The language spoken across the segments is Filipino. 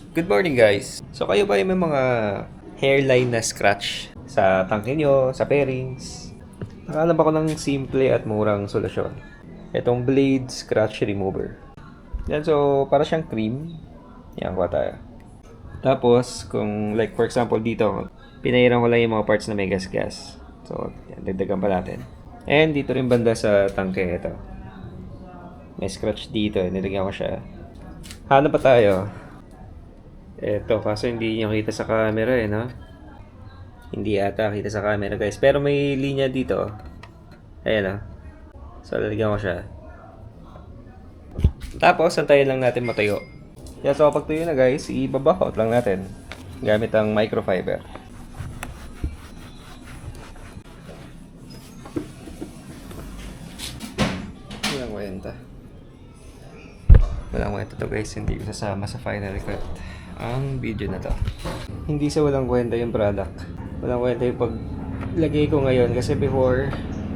Good morning guys! So kayo ba ay may mga hairline na scratch sa tangke nyo, sa pairings? Nakahanap ako ng simple at murang solusyon. Itong Blade Scratch Remover. Yan, so para siyang cream. Yan, kuha tayo. Tapos, kung like for example dito, pinairan ko lang yung mga parts na may gas-gas. So, yan, dagdagan pa natin. And dito rin banda sa tangke, ito. May scratch dito, nilagyan ko siya. Hanap pa tayo. Eto, kaso hindi nyo kita sa camera no? Hindi ata kita sa camera guys. Pero may linya dito. Ayan So, lalagyan ko siya. Tapos, antayin lang natin matayo. So, pag tuyo na guys, ibabakot lang natin. Gamit ang microfiber. Walang kwenta. Walang kwenta to guys. Hindi ko sasama sa final cut ang video na to. Hindi sa walang kwenta yung product. Walang kwenta yung paglagay ko ngayon kasi before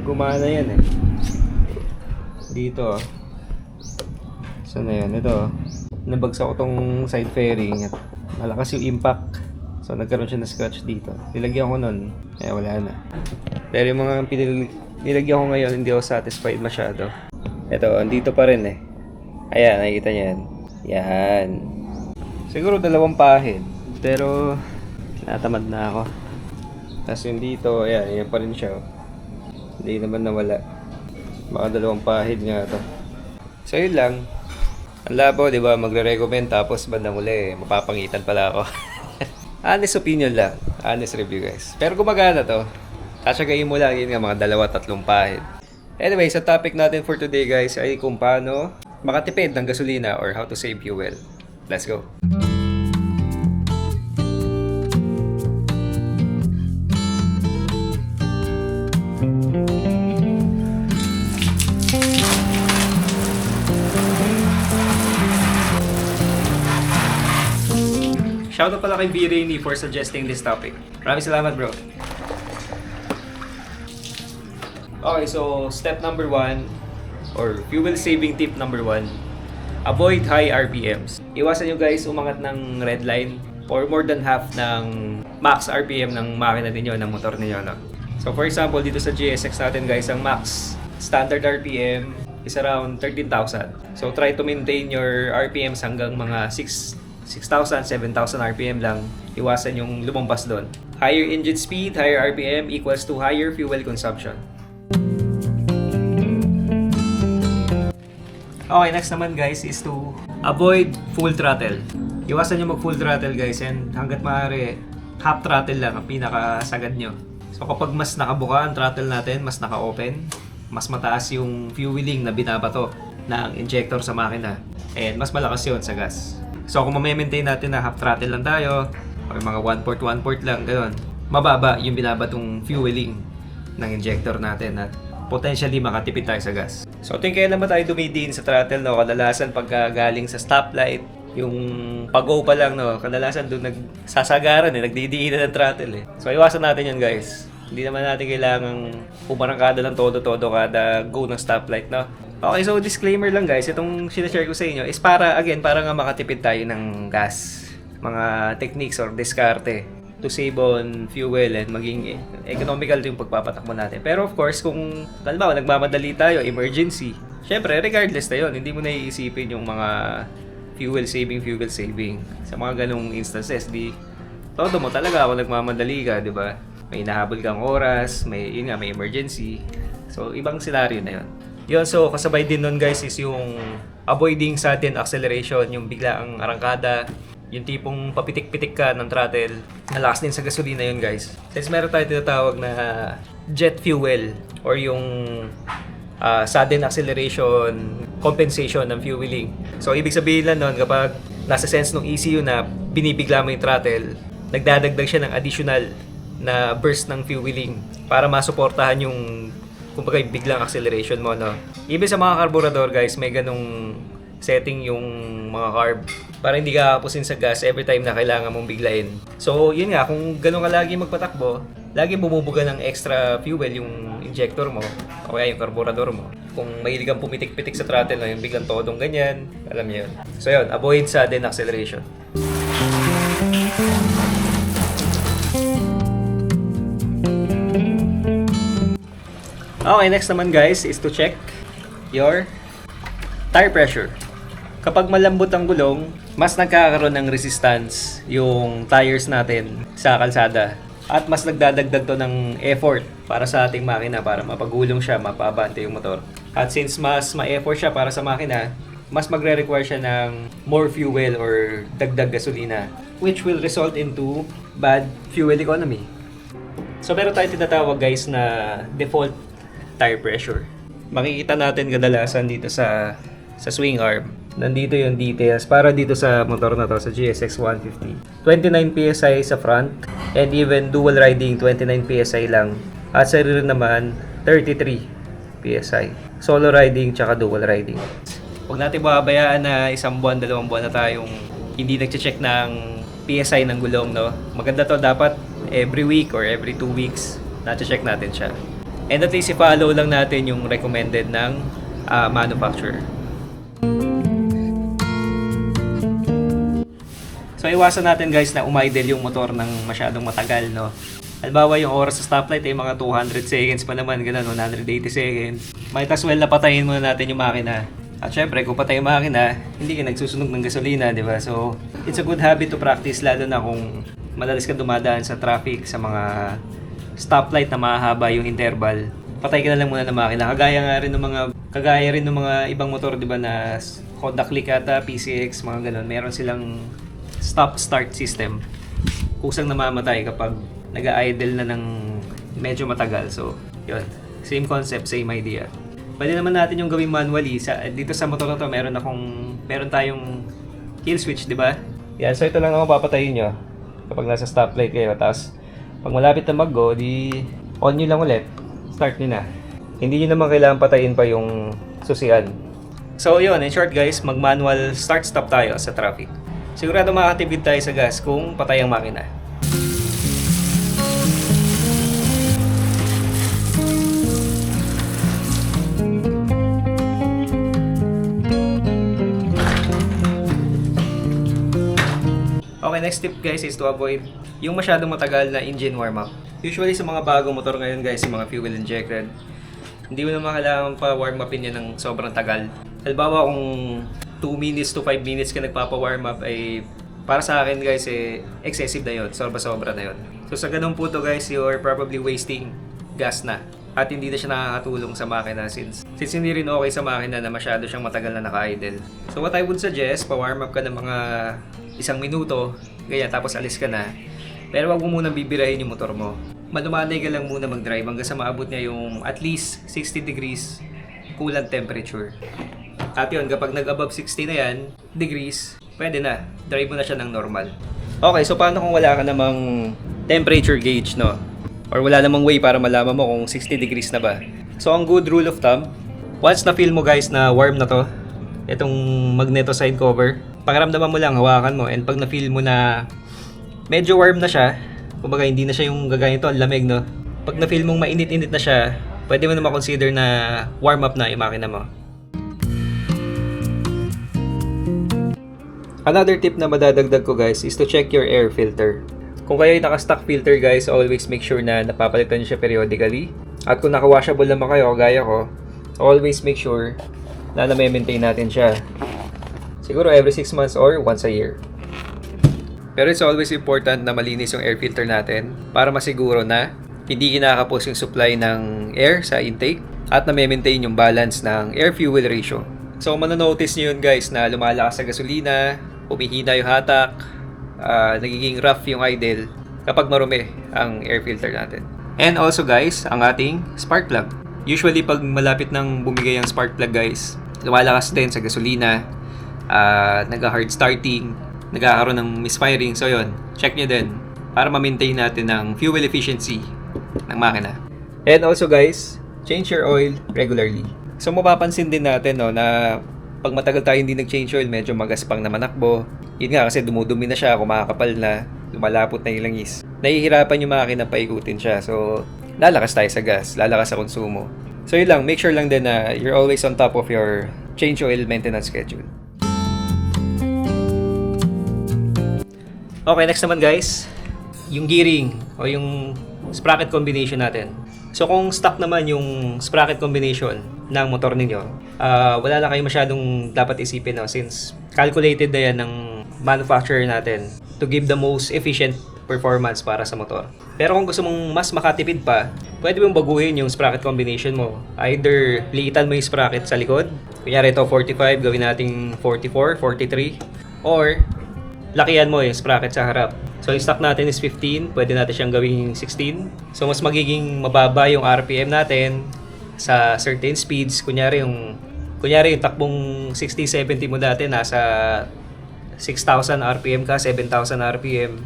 gumana yan dito saan na yan? Ito nabagsak ko tong side fairing at malakas yung impact, so nagkaroon siya ng scratch dito. Nilagyan ko nun wala na. Pero yung mga nilagyan ko ngayon hindi ako satisfied masyado. Ito, andito pa rin ayan, nakikita nyo yan. Siguro 2 pahid. Pero natamad na ako. Tapos yung dito, ayan pa rin siya. Hindi naman nawala. Baka 2 pahid nga to. So yun lang. Ang labo, di ba? Magre-recommend tapos bandang uli, mapapangitan pala ako. Honest opinion lang. Honest review guys. Pero gumagana to. Kasyagayin mo lang yun nga mga 2-3 pahid. Anyway, sa topic natin for today guys ay kung paano makatipid ng gasolina or how to save fuel. Let's go! Shoutout pala kay B. Rainy for suggesting this topic. Maraming salamat bro. Okay, so step number 1 or fuel saving tip number 1. Avoid high RPMs. Iwasan nyo guys umangat ng red line or more than half ng max RPM ng makina ninyo, ng motor ninyo. So for example, dito sa GSX natin guys, ang max standard RPM is around 13,000. So try to maintain your RPMs hanggang mga 6,000, 7,000 RPM lang. Iwasan yung lumampas doon. Higher engine speed, higher RPM equals to higher fuel consumption. Okay, next naman guys is to avoid full throttle. Iwasan nyo mag full throttle guys, and hanggat maaari half throttle lang ang pinakasagad nyo. So kapag mas nakabuka ang throttle natin, mas naka-open, mas mataas yung fueling na binabato ng injector sa makina, and mas malakas yun sa gas. So kung ma-maintain natin na half throttle lang tayo or mga 1 port lang, gano'n, mababa yung binabatong fueling ng injector natin at potentially makatipid tayo sa gas. So kailan ba tayo dumidiin sa throttle, no? Kadalasan pagka galing sa stoplight, yung pag-go pa lang, no? Kadalasan doon nagsasagaran nagdidiinan ng throttle So iwasan natin yan guys. Hindi naman natin kailangang pumarangkada ng todo-todo kada go ng stoplight, no? Okay, so disclaimer lang guys, itong sinashare ko sa inyo is para nga makatipid tayo ng gas. Mga techniques or diskarte to save on fuel and maging economical yung pagpapatakbo natin. Pero of course, kung halimbawa nagmamadali tayo, emergency, syempre regardless na yun, hindi mo na iisipin yung mga fuel saving. Sa mga ganong instances, todo mo talaga kung nagmamadali ka, di ba? May nahabol kang oras, may emergency. So, ibang scenario na yun. So kasabay din nun guys is yung avoiding sudden acceleration, yung biglaang arangkada, yung tipong papitik-pitik ka ng throttle. Nalakas din sa gasolina yun guys. Since meron tayo tinatawag na jet fuel or yung sudden acceleration compensation ng fueling. So ibig sabihin lang nun, kapag nasa sense ng ECU na binibigla mo yung throttle, nagdadagdag siya ng additional na burst ng fueling para masuportahan yung kumbaga biglang acceleration mo, no? Even sa mga carburetor guys, may ganong setting yung mga carb para hindi ka kapusin sa gas every time na kailangan mong biglayin. So yun nga, kung ganon ka lagi magpatakbo, lagi bumubuga ng extra fuel yung injector mo o kaya yung carburetor mo. Kung mahilig kang pumitik-pitik sa throttle, no? Yung biglang todong ganyan, alam niyo yun. So yun, avoid sudden acceleration. Okay, next naman guys is to check your tire pressure. Kapag malambot ang gulong, mas nagkakaroon ng resistance yung tires natin sa kalsada. At mas nagdadagdag to ng effort para sa ating makina para mapagulong siya, mapabante yung motor. At since mas ma-effort siya para sa makina, mas magre-require siya ng more fuel or dagdag gasolina, which will result into bad fuel economy. So meron tayong tinatawag guys na default tire pressure. Makikita natin kadalasan dito sa swing arm. Nandito yung details para dito sa motor na to, sa GSX 150. 29 PSI sa front and even dual riding 29 PSI lang. At sa rear naman 33 PSI. Solo riding tsaka dual riding. Huwag natin babayaan na isang buwan, 2 buwan na tayong hindi nagche-check ng PSI ng gulong, no? Maganda to, dapat every week or every 2 weeks na-check natin siya. And at least i-follow lang natin yung recommended ng manufacturer. So iwasan natin guys na umidle yung motor ng masyadong matagal, no? Halimbawa yung oras sa stoplight ay mga 200 seconds pa naman, ganun, 180 seconds. Might as well na patayin muna natin yung makina. At syempre, kung patay yung makina, hindi ka nagsusunog ng gasolina, di ba? So, it's a good habit to practice, lalo na kung madalas ka dumadaan sa traffic, sa mga stoplight na mahaba yung interval. Patay ka na lang muna ng makina. Kagaya rin ng mga ibang motor, di ba, na Honda Click ata, PCX, mga ganun. Meron silang stop-start system. Kusang namamatay kapag nag-idle na ng medyo matagal. So, yun. Same concept, same idea. Pwede naman natin yung gawing manually. Dito sa motor na to, meron tayong kill switch, di ba? Yan, so ito lang naman papatayin nyo kapag nasa stoplight kayo. Tapos, pag malapit na mag-go, di on nyo lang ulit. Start nyo na. Hindi nyo naman kailangan patayin pa yung susian. So yun, in short guys, mag-manual start-stop tayo sa traffic. Sigurado makakatipid tayo sa gas kung patay ang makina. Okay, next tip guys is to avoid yung masyadong matagal na engine warm-up. Usually sa mga bagong motor ngayon guys, yung mga fuel injected, hindi mo naman kailangan pa warm-upin yan ng sobrang tagal. Halimbawa kung 2 minutes to 5 minutes ka nagpapa-warm up, ay para sa akin guys, excessive na yun, sobra-sobra na yun. So sa ganun po to guys, you're probably wasting gas na. At hindi na siya nakakatulong sa makina since hindi rin okay sa makina na masyado siyang matagal na naka-idle. So what I would suggest, pa-warm up ka ng mga 1 minuto, ganyan, tapos alis ka na. Pero wag mo munang bibirahin yung motor mo. Malumanay ka lang muna mag-drive hanggang sa maabot niya yung at least 60 degrees coolant temperature. At yun, kapag nag-above 60 na yan, degrees, pwede na. Drive mo na siya ng normal. Okay, so paano kung wala ka namang temperature gauge, no? Or wala namang way para malaman mo kung 60 degrees na ba? So, ang good rule of thumb, once na feel mo guys na warm na to, itong magneto side cover, pakiramdaman mo lang, hawakan mo, and pag na-feel mo na medyo warm na siya, kumbaga hindi na siya yung gagawin to, ang lamig, no? Pag na-feel mong mainit-init na siya, pwede mo na ma-consider na warm up na yung makina mo. Another tip na madadagdag ko guys is to check your air filter. Kung kayo ay naka-stock filter guys, always make sure na napapalitan nyo siya periodically. At kung naka-washable naman kayo, gaya ko, always make sure na na-maintain natin siya. Siguro every 6 months or once a year. Pero it's always important na malinis yung air filter natin para masiguro na hindi kinakapos yung supply ng air sa intake at na-maintain yung balance ng air-fuel ratio. So manonotice nyo yun guys na lumalakas sa gasolina, humihina yung hatak, nagiging rough yung idle kapag marumi ang air filter natin. And also guys, ang ating spark plug. Usually pag malapit nang bumigay ang spark plug guys, lumalakas din sa gasolina, nag-hard starting, nagkakaroon ng misfiring. So yun, check nyo din para ma-maintain natin ang fuel efficiency ng makina. And also guys, change your oil regularly. So mapapansin din natin no, na pag matagal tayo hindi nag-change oil, medyo magaspang na manakbo. Yun nga kasi dumudumi na siya, kumakapal na, lumalapot na yung langis. Nahihirapan yung makina paikutin siya. So lalakas tayo sa gas, lalakas sa konsumo. So yun lang, make sure lang din na you're always on top of your change oil maintenance schedule. Okay, next naman guys, yung gearing o yung sprocket combination natin. So kung stock naman yung sprocket combination ng motor ninyo, wala na kayo masyadong dapat isipin, no? Since calculated na yan ng manufacturer natin to give the most efficient performance para sa motor. Pero kung gusto mong mas makatipid pa, pwede mong baguhin yung sprocket combination mo. Either liitan mo yung sprocket sa likod, kunyari ito 45, gawin nating 44, 43, or lakihan mo yung sprocket sa harap. So yung stock natin is 15, pwede natin siyang gawing 16. So mas magiging mababa yung RPM natin sa certain speeds. Kunyari yung takbong 60-70 mo dati nasa 6,000 RPM ka, 7,000 RPM.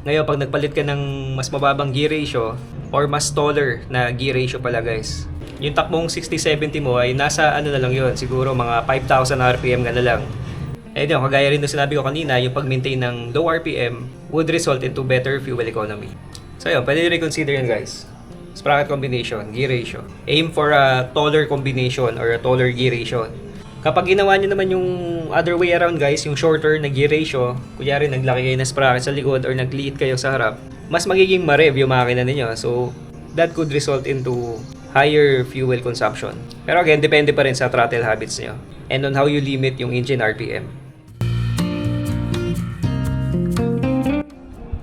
Ngayon, pag nagpalit ka ng mas mababang gear ratio or mas taller na gear ratio pala guys, yung takbong 60-70 mo ay nasa ano na lang yun, siguro mga 5,000 RPM ka na lang. Eh yun, kagaya rin na sinabi ko kanina, yung pag-maintain ng low RPM would result into better fuel economy. So yun, pwede reconsider yun guys. Sprocket combination, gear ratio. Aim for a taller combination or a taller gear ratio. Kapag ginawa nyo naman yung other way around guys, yung shorter na gear ratio, kunyari naglaki kayo na sprocket sa likod or nagliit kayo sa harap, mas magiging ma-rev yung makina ninyo. So, that could result into higher fuel consumption. Pero again, depende pa rin sa throttle habits nyo and on how you limit yung engine RPM.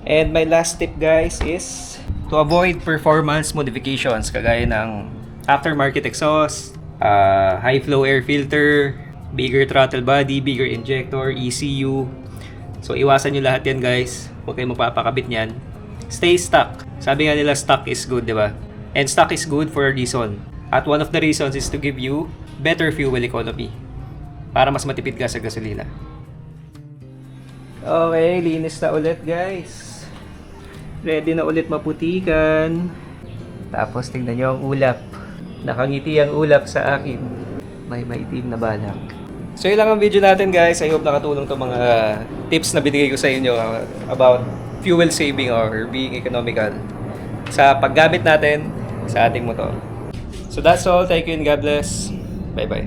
And my last tip guys is to avoid performance modifications kagaya ng aftermarket exhaust, high flow air filter, bigger throttle body, bigger injector, ECU. So iwasan nyo lahat yan guys. Huwag kayong magpapakabit nyan. Stay stock. Sabi nga nila stock is good, di ba? And stock is good for a reason. At one of the reasons is to give you better fuel economy. Para mas matipid ka sa gasolina. Okay, linis na ulit guys. Ready na ulit maputikan. Tapos tingnan nyo ang ulap. Nakangiti ang ulap sa akin. May maitim na balak. So yun lang ang video natin guys. I hope nakatulong itong mga tips na binigay ko sa inyo about fuel saving or being economical sa paggamit natin sa ating motor. So that's all. Thank you and God bless. Bye bye.